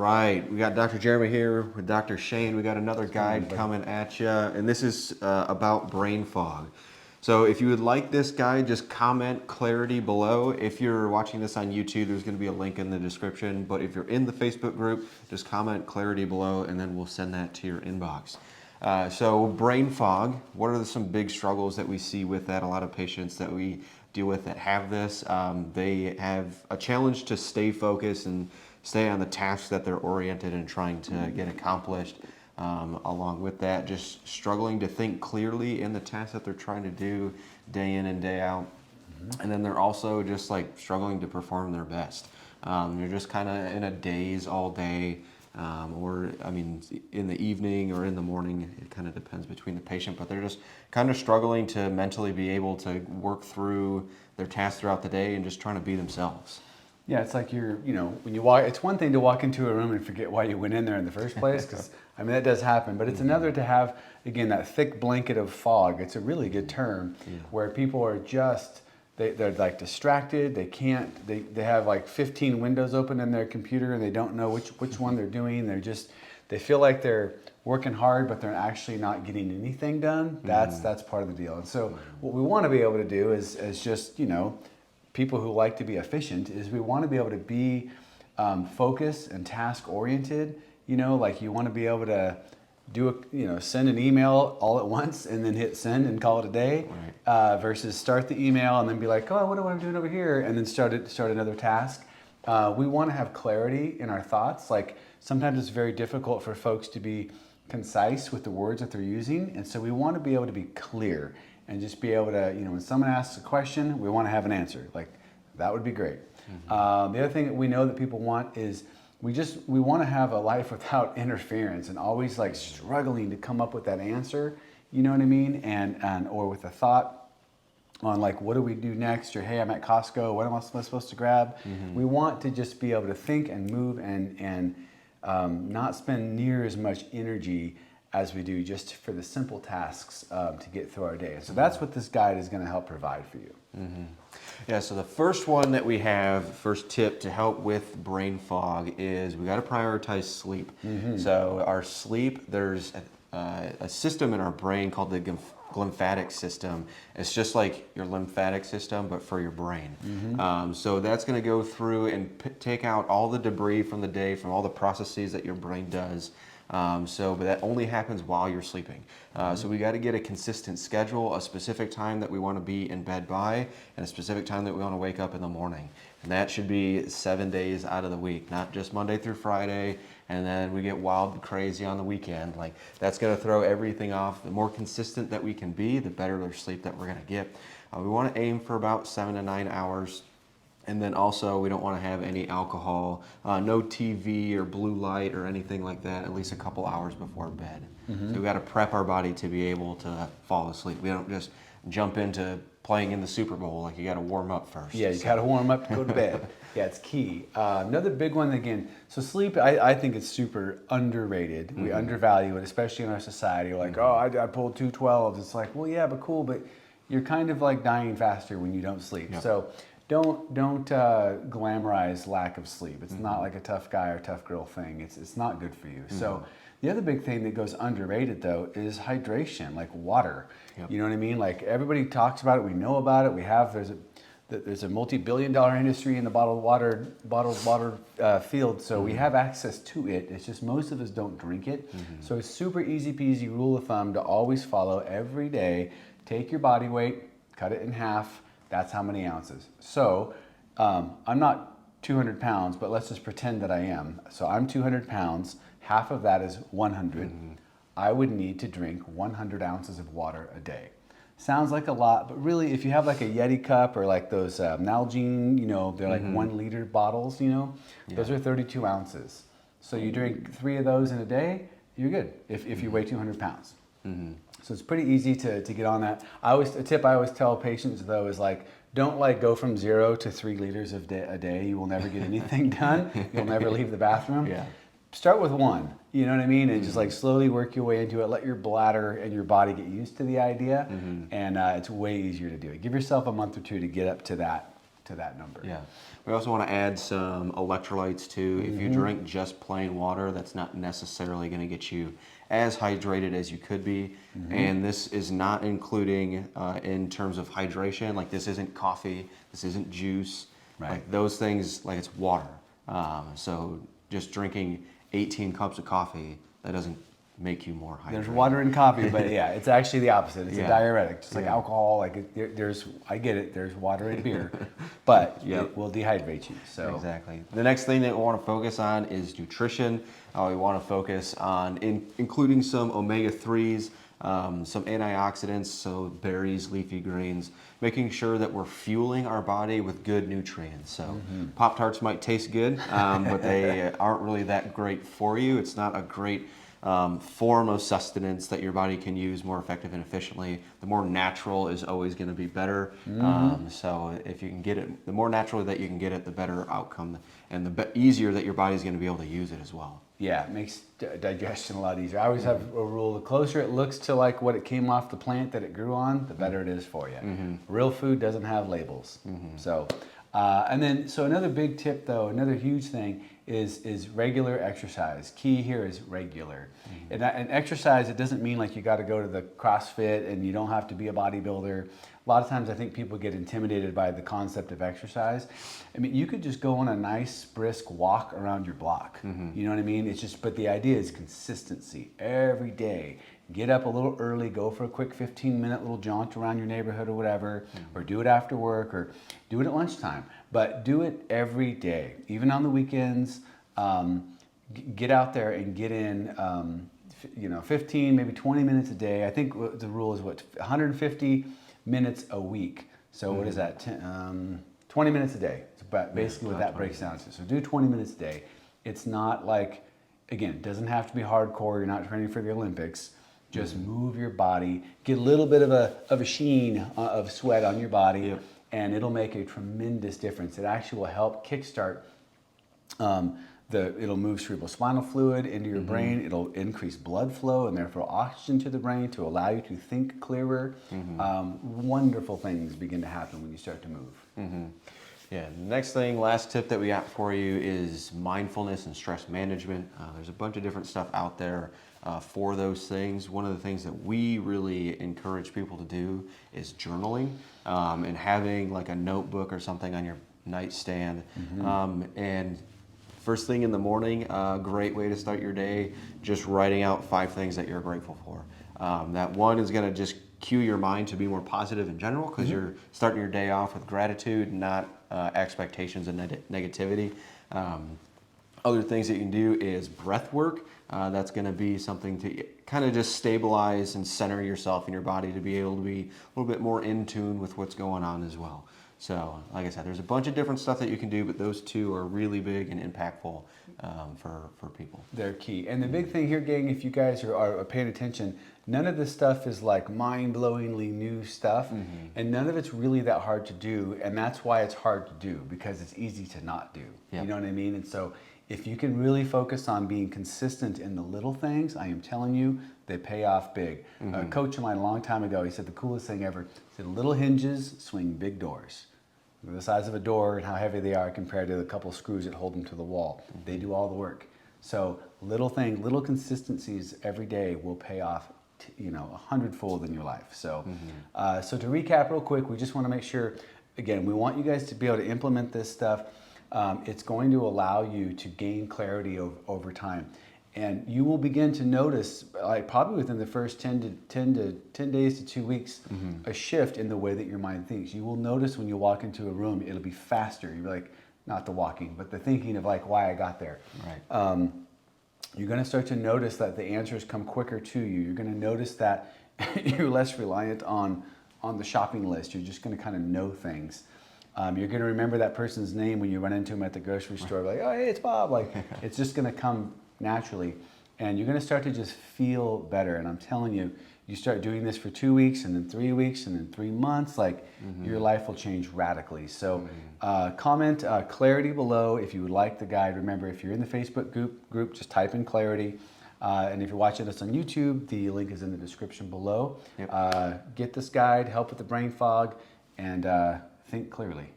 Right, we got Dr. Jeremy here with Dr. Shane. We got another guide coming at you, and this is about brain fog. So if you would like this guide, just comment clarity below. If you're watching this on YouTube, there's going to be a link in the description. But if you're in the Facebook group, just comment clarity below, and then we'll send that to your inbox. So brain fog, what are some big struggles that we see with that? A lot of patients that we deal with that have this, they have a challenge to stay focused and stay on the tasks that they're oriented and trying to get accomplished. Along with that, just struggling to think clearly in the tasks that they're trying to do day in and day out. And then they're also just like struggling to perform their best. They're just kind of in a daze all day, or I mean, in the evening or in the morning. It kind of depends between the patient, but they're just kind of struggling to mentally be able to work through their tasks throughout the day and just trying to be themselves. Yeah, it's like when you walk, it's one thing to walk into a room and forget why you went in there in the first place, because I mean, that does happen, but it's another to have, again, that thick blanket of fog. It's a really good term where people are just, they're like distracted. They have like 15 windows open in their computer and they don't know which one they're doing. They feel like they're working hard, but they're actually not getting anything done. That's part of the deal. And so what we want to be able to do is just, people who like to be efficient, is we want to be able to be focused and task oriented. Like you want to be able to send an email all at once and then hit send and call it a day, versus start the email and then be like, oh, what am I doing over here? And then start another task. We want to have clarity in our thoughts. Like sometimes it's very difficult for folks to be concise with the words that they're using. And so we want to be able to be clear and just be able to, when someone asks a question, we want to have an answer. Like, that would be great. The other thing that we know that people want is we want to have a life without interference and always like struggling to come up with that answer, you know what I mean? And or with a thought on like, what do we do next? Or, hey, I'm at Costco, what am I supposed to grab? We want to just be able to think and move and not spend near as much energy as we do just for the simple tasks to get through our day. So that's what this guide is going to help provide for you. Yeah, so the first one that we have, first tip to help with brain fog is we got to prioritize sleep. So our sleep, there's a system in our brain called the glymphatic system. It's just like your lymphatic system, but for your brain. So that's going to go through and take out all the debris from the day, from all the processes that your brain does. But that only happens while you're sleeping. So we got to get a consistent schedule, a specific time that we want to be in bed by, and a specific time that we want to wake up in the morning. And that should be 7 days out of the week, not just Monday through Friday, and then we get wild and crazy on the weekend. Like, that's going to throw everything off. The more consistent that we can be, the better the sleep that we're going to get. We want to aim for about 7 to 9 hours. And then also, we don't want to have any alcohol, no TV or blue light or anything like that, at least a couple hours before bed. So we've got to prep our body to be able to fall asleep. We don't just jump into playing in the Super Bowl. Like, you got to warm up first. Yeah, you got to warm up to go to bed. Yeah, it's key. Another big one, again, so sleep, I think it's super underrated. We undervalue it, especially in our society. Like, oh, I pulled 2 12s. It's like, well, yeah, but cool, but you're kind of like dying faster when you don't sleep. Yep. So don't glamorize lack of sleep. It's not like a tough guy or tough girl thing. It's not good for you. So the other big thing that goes underrated though is hydration, like water. Yep. You know what I mean? Like everybody talks about it. We know about it. There's a multi-billion-dollar industry in the bottled water field. So we have access to it. It's just most of us don't drink it. So it's super easy peasy rule of thumb to always follow every day. Take your body weight, cut it in half. That's how many ounces. So I'm not 200 pounds, but let's just pretend that I am. So I'm 200 pounds. Half of that is 100. I would need to drink 100 ounces of water a day. Sounds like a lot, but really, if you have like a Yeti cup or like those Nalgene, they're like 1 liter bottles, those are 32 ounces. So you drink 3 of those in a day, you're good if you weigh 200 pounds. So it's pretty easy to get on that. A tip I always tell patients though is like, don't like go from 0 to 3 liters a day. You will never get anything done. You'll never leave the bathroom. Yeah. Start with 1, you know what I mean? And just like slowly work your way into it. Let your bladder and your body get used to the idea. And it's way easier to do it. Give yourself a month or 2 to get up to to that number. Yeah. We also want to add some electrolytes too. If you drink just plain water, that's not necessarily going to get you as hydrated as you could be. And this is not including in terms of hydration. Like this isn't coffee, this isn't juice. Right. Like those things, like it's water. So just drinking 18 cups of coffee, that doesn't make you more hydrated. There's water in coffee, but yeah, it's actually the opposite. It's a Yeah. diuretic, just like Yeah. alcohol. Like I get it. There's water in beer, but Yep. it will dehydrate you. So Exactly. The next thing that we want to focus on is nutrition. We want to focus on including some omega-3s, some antioxidants, so berries, leafy greens, making sure that we're fueling our body with good nutrients. So Pop-Tarts might taste good, but they aren't really that great for you. It's not a great form of sustenance that your body can use more effective and efficiently. The more natural is always going to be better. So if you can get it, the more natural that you can get it, the better outcome, and the easier that your body's going to be able to use it as well. yeah, it makes digestion a lot easier. I always have a rule: the closer it looks to like what it came off the plant that it grew on, the better it is for you. Real food doesn't have labels. So, so another big tip, though, another huge thing is regular exercise. Key here is regular. And exercise, it doesn't mean like you got to go to the CrossFit and you don't have to be a bodybuilder. A lot of times I think people get intimidated by the concept of exercise. I mean, you could just go on a nice brisk walk around your block. You know what I mean? It's just, but the idea is consistency every day. Get up a little early, go for a quick 15-minute little jaunt around your neighborhood or whatever, or do it after work, or do it at lunchtime. But do it every day, even on the weekends. Get out there and get in, 15, maybe 20 minutes a day. I think the rule is 150 minutes a week. So what is that? 20 minutes a day. It's about basically what that breaks down to. So do 20 minutes a day. It's not like, again, it doesn't have to be hardcore. You're not training for the Olympics. Just move your body, get a little bit of a sheen of sweat on your body, and it'll make a tremendous difference. It actually will help kickstart it'll move cerebrospinal fluid into your brain. It'll increase blood flow and therefore oxygen to the brain to allow you to think clearer. Wonderful things begin to happen when you start to move. Yeah, next thing, last tip that we got for you is mindfulness and stress management. There's a bunch of different stuff out there for those things. One of the things that we really encourage people to do is journaling and having like a notebook or something on your nightstand. And first thing in the morning, a great way to start your day, just writing out 5 things that you're grateful for. That one is going to just cue your mind to be more positive in general because you're starting your day off with gratitude, not expectations and negativity. Other things that you can do is breath work. That's going to be something to kind of just stabilize and center yourself in your body to be able to be a little bit more in tune with what's going on as well. So, like I said, there's a bunch of different stuff that you can do, but those 2 are really big and impactful for people. They're key. And the big thing here, gang, if you guys are paying attention, none of this stuff is like mind-blowingly new stuff, and none of it's really that hard to do, and that's why it's hard to do, because it's easy to not do. Yep. You know what I mean? And so if you can really focus on being consistent in the little things, I am telling you, they pay off big. A coach of mine a long time ago, he said the coolest thing ever, he said little hinges swing big doors. They're the size of a door and how heavy they are compared to the couple screws that hold them to the wall. They do all the work. So little consistencies every day will pay off, 100-fold in your life. So, so to recap real quick, we just want to make sure, again, we want you guys to be able to implement this stuff. It's going to allow you to gain clarity over time. And you will begin to notice, like probably within the first 10 days to 2 weeks, a shift in the way that your mind thinks. You will notice when you walk into a room, it'll be faster. You're like, not the walking, but the thinking of like why I got there. Right. You're going to start to notice that the answers come quicker to you. You're going to notice that you're less reliant on the shopping list. You're just going to kind of know things. You're going to remember that person's name when you run into them at the grocery store. Like, oh, hey, it's Bob. Like, it's just going to come naturally, and you're going to start to just feel better. And I'm telling you, you start doing this for 2 weeks, and then 3 weeks, and then 3 months, like your life will change radically. So comment clarity below if you would like the guide. Remember, if you're in the Facebook group, just type in clarity. And if you're watching us on YouTube, the link is in the description below. Get this guide, help with the brain fog, and think clearly.